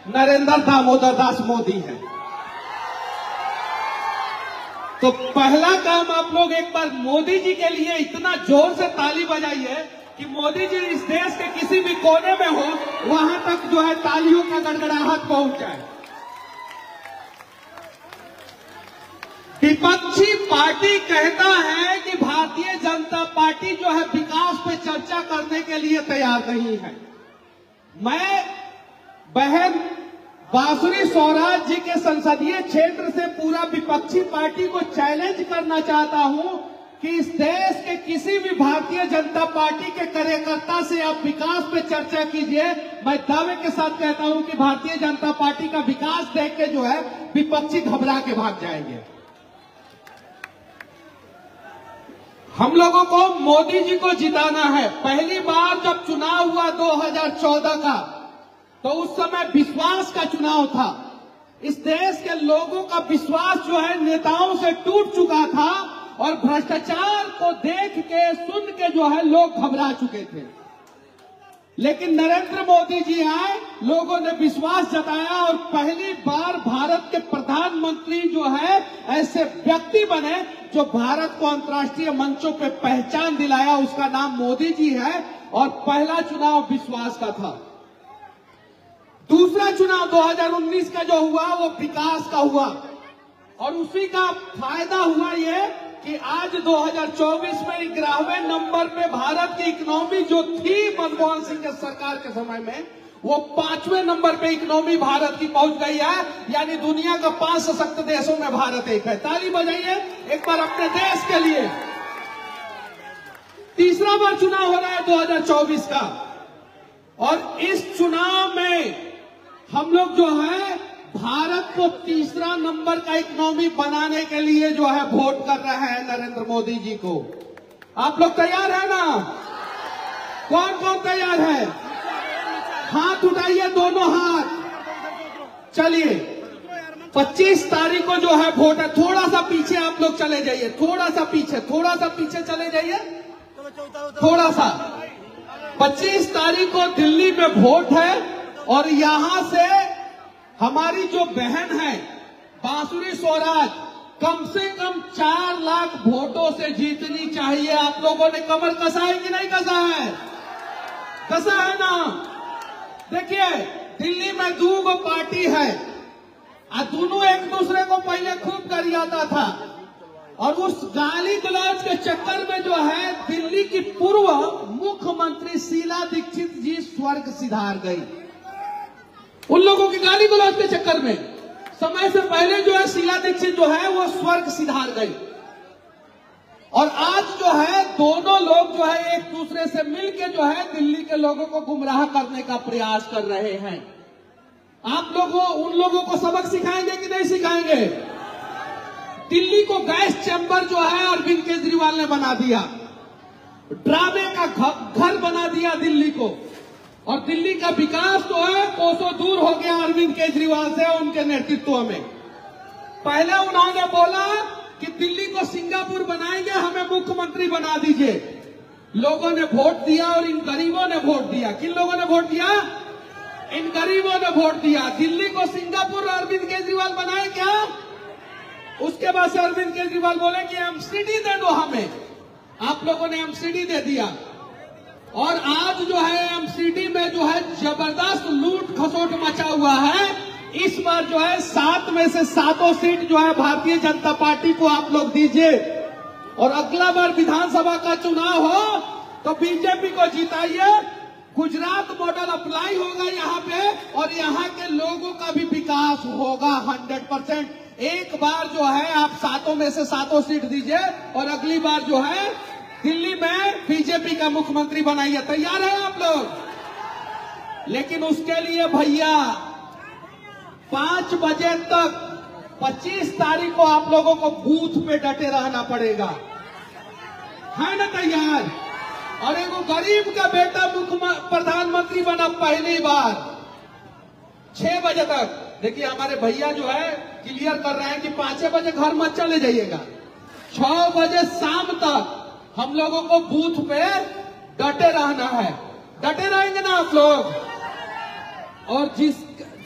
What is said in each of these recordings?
नरेंद्र दामोदर दास मोदी है। तो पहला काम आप लोग एक बार मोदी जी के लिए इतना जोर से ताली बजाइए कि मोदी जी इस देश के किसी भी कोने में हो वहां तक जो है तालियों का गड़गड़ाहट पहुंच जाए। विपक्षी पार्टी कहता है कि भारतीय जनता पार्टी जो है विकास पे चर्चा करने के लिए तैयार नहीं है। मैं बहन बांसुरी स्वराज जी के संसदीय क्षेत्र से पूरा विपक्षी पार्टी को चैलेंज करना चाहता हूं कि इस देश के किसी भी भारतीय जनता पार्टी के कार्यकर्ता से आप विकास पे चर्चा कीजिए। मैं दावे के साथ कहता हूं कि भारतीय जनता पार्टी का विकास देख के जो है विपक्षी घबरा के भाग जाएंगे। हम लोगों को मोदी जी को जिताना है। पहली बार जब चुनाव हुआ 2014 का, तो उस समय विश्वास का चुनाव था। इस देश के लोगों का विश्वास जो है नेताओं से टूट चुका था और भ्रष्टाचार को देख के सुन के जो है लोग घबरा चुके थे। लेकिन नरेंद्र मोदी जी आए, लोगों ने विश्वास जताया और पहली बार भारत के प्रधानमंत्री जो है ऐसे व्यक्ति बने जो भारत को अंतर्राष्ट्रीय मंचों पे पहचान दिलाया। उसका नाम मोदी जी है और पहला चुनाव विश्वास का था। दूसरा चुनाव 2019 का जो हुआ वो विकास का हुआ और उसी का फायदा हुआ ये कि आज 2024 में 11वें नंबर पे भारत की इकोनॉमी जो थी मनमोहन सिंह के सरकार के समय में, वो 5वें नंबर पे इकोनॉमी भारत की पहुंच गई है। यानी दुनिया का 5 सशक्त देशों में भारत एक है। ताली बजाइए एक बार अपने देश के लिए। तीसरा बार चुनाव हो रहा है 2024 का और इस चुनाव में हम लोग जो है भारत को तीसरा नंबर का इकोनॉमी बनाने के लिए जो है वोट कर रहे हैं नरेंद्र मोदी जी को। आप लोग तैयार है ना? कौन कौन तैयार है? हाथ उठाइए, दोनों हाथ। चलिए 25 तारीख को जो है वोट है। थोड़ा सा पीछे आप लोग चले जाइए, थोड़ा सा पीछे चले जाइए, थोड़ा सा। 25 तारीख को दिल्ली में वोट है और यहां से हमारी जो बहन है बांसुरी स्वराज कम से कम 4 लाख वोटों से जीतनी चाहिए। आप लोगों ने कमर कसा है कि नहीं कसा है? कसा है ना? देखिए दिल्ली में 2 पार्टी है और दोनों एक दूसरे को पहले खूब गरियाता था और उस गाली गलौज के चक्कर में जो है दिल्ली की पूर्व मुख्यमंत्री शीला दीक्षित जी स्वर्ग सिधार गई। उन लोगों की गाली गलौज के चक्कर में समय से पहले जो है शीला दीक्षित जो है वो स्वर्ग सिधार गई। और आज जो है दोनों लोग जो है एक दूसरे से मिलके जो है दिल्ली के लोगों को गुमराह करने का प्रयास कर रहे हैं। आप लोगों उन लोगों को सबक सिखाएंगे कि नहीं सिखाएंगे? दिल्ली को गैस चैम्बर जो है अरविंद केजरीवाल ने बना दिया, ड्रामे का घर बना दिया दिल्ली को। और दिल्ली का विकास तो है कोसों दूर हो गया अरविंद केजरीवाल से उनके नेतृत्व में। पहले उन्होंने बोला कि दिल्ली को सिंगापुर बनाएंगे, हमें मुख्यमंत्री बना दीजिए। लोगों ने वोट दिया और इन गरीबों ने वोट दिया। किन लोगों ने वोट दिया? इन गरीबों ने वोट दिया। दिल्ली को सिंगापुर अरविंद केजरीवाल बनाए क्या? उसके बाद से अरविंद केजरीवाल बोले कि एमसीडी दे दो हमें। आप लोगों ने एमसीडी दे दिया और आज जो है एमसीडी में जो है जबरदस्त लूट खसोट मचा हुआ है। इस बार जो है 7 में से 7 सीट जो है भारतीय जनता पार्टी को आप लोग दीजिए और अगला बार विधानसभा का चुनाव हो तो बीजेपी को जिताइए। गुजरात मॉडल अप्लाई होगा यहाँ पे और यहाँ के लोगों का भी विकास होगा 100%। एक बार जो है आप 7 में से 7 सीट दीजिए और अगली बार जो है दिल्ली में बीजेपी का मुख्यमंत्री बनाइए। तैयार है आप लोग? लेकिन उसके लिए भैया 5 बजे तक 25 तारीख को आप लोगों को बूथ पे डटे रहना पड़ेगा। है ना तैयार? और एक गरीब का बेटा प्रधानमंत्री बना पहली बार 6 बजे तक। देखिए हमारे भैया जो है क्लियर कर रहे हैं कि 5 बजे घर मत चले जाइएगा, 6 बजे शाम तक हम लोगों को बूथ पे डटे रहना है। डटे रहेंगे ना आप लोग? और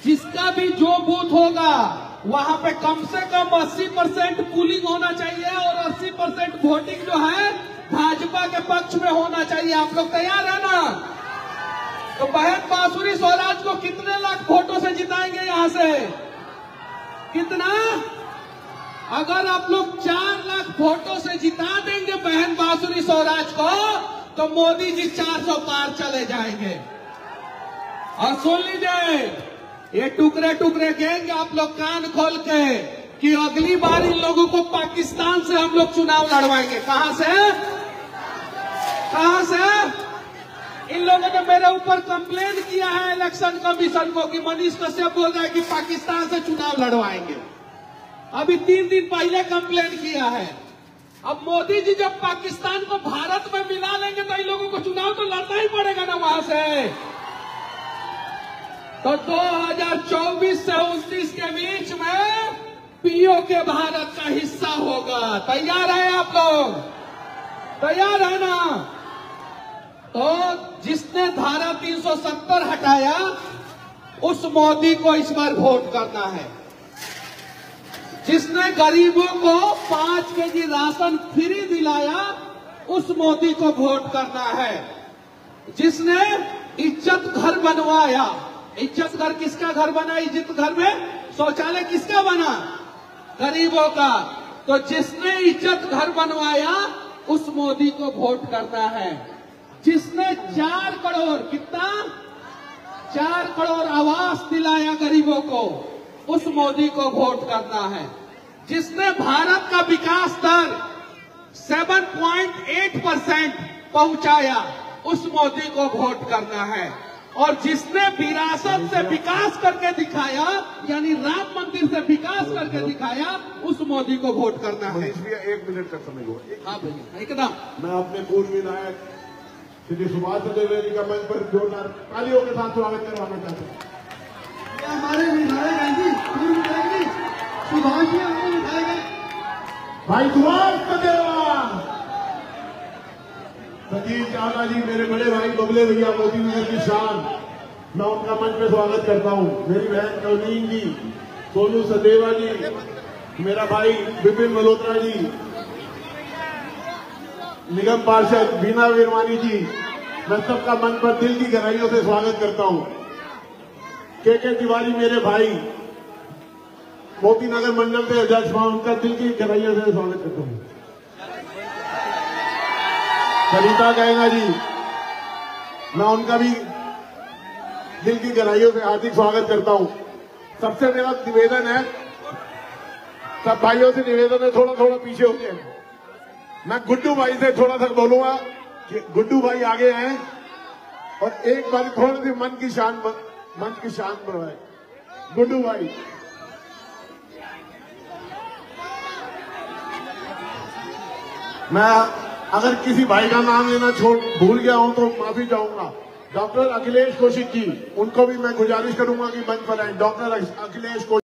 जिसका भी जो बूथ होगा वहां पे कम से कम 80% पुलिंग होना चाहिए और 80% वोटिंग जो है भाजपा के पक्ष में होना चाहिए। आप लोग तैयार है ना? तो बहन बांसुरी स्वराज को कितने लाख वोटों से जिताएंगे यहां से? कितना? अगर आप लोग 4 लाख वोटों से जिता देंगे बहन बांसुरी स्वराज को, तो मोदी जी 400 पार चले जाएंगे। और सुन लीजिए, ये टुकड़े टुकड़े गैंग, आप लोग कान खोल के, कि अगली बार इन लोगों को पाकिस्तान से हम लोग चुनाव लड़वाएंगे। कहां से? कहां से? इन लोगों ने मेरे ऊपर कंप्लेन किया है इलेक्शन कमीशन को कि मनीष कश्यप बोल रहा है कि पाकिस्तान से चुनाव लड़वाएंगे। अभी 3 दिन पहले कंप्लेन किया है। अब मोदी जी जब पाकिस्तान को भारत में मिला लेंगे तो इन लोगों को चुनाव तो लड़ना ही पड़ेगा ना वहां से। तो 2024 से 29 के बीच में पीओके भारत का हिस्सा होगा। तैयार है आप लोग? तैयार है ना? तो जिसने धारा 370 हटाया उस मोदी को इस बार वोट करना है। जिसने गरीबों को 5 केजी राशन फ्री दिलाया उस मोदी को वोट करना है। जिसने इज्जत घर बनवाया, इज्जत घर किसका घर बना? इज्जत घर में शौचालय किसका बना? गरीबों का। तो जिसने इज्जत घर बनवाया उस मोदी को वोट करना है। जिसने 4 करोड़, कितना? 4 करोड़ आवास दिलाया गरीबों को, उस मोदी को वोट करना है। जिसने भारत का विकास दर 7.8% पहुंचाया उस मोदी को वोट करना है। और जिसने विरासत से विकास करके दिखाया, यानी राम मंदिर से विकास करके दिखाया, उस मोदी को वोट करना है। इसलिए 1 मिनट का समय हुआ। हाँ भैया, एकदम। मैं अपने पूर्व विधायक श्री सुभाष चंद्र जी का मंच पर जोरदार तालियों के साथ स्वागत करवाना चाहते हैं। हमारे विधायक हैं जी, पूर्व विधायक जी, सुभाष जी हमारे विधायक हैं भाई सुभाष चंद्र, सतीश चावला जी, मेरे बड़े भाई बबले भैया, मोदी नगर की शान, मैं उनका मंच पे स्वागत करता हूँ। मेरी बहन नवनीन जी, सोनू सदेवा जी, मेरा भाई विपिन मल्होत्रा जी, निगम पार्षद बीना वीरवानी जी, मैं सबका मन पर दिल की गहराइयों से स्वागत करता हूँ। के तिवारी मेरे भाई, मोती नगर मंडल के अध्यक्ष, उनका दिल की गहराइयों से स्वागत करता हूँ। सरिता गैंगा जी, मैं उनका भी दिल की गहराइयों से हार्दिक स्वागत करता हूँ। सबसे मेरा निवेदन है, सब भाइयों से निवेदन है, थोड़ा थोड़ा पीछे हो गए। मैं गुड्डू भाई से थोड़ा सा बोलूंगा कि गुड्डू भाई आगे हैं और एक बार थोड़ी सी मन की शान बढ़ाए। गुड्डू भाई, मैं अगर किसी भाई का नाम लेना भूल गया हूं तो माफी चाहूंगा। डॉक्टर अखिलेश कौशिक जी, उनको भी मैं गुजारिश करूंगा कि मंच पर आए। डॉक्टर अखिलेश कौशिक।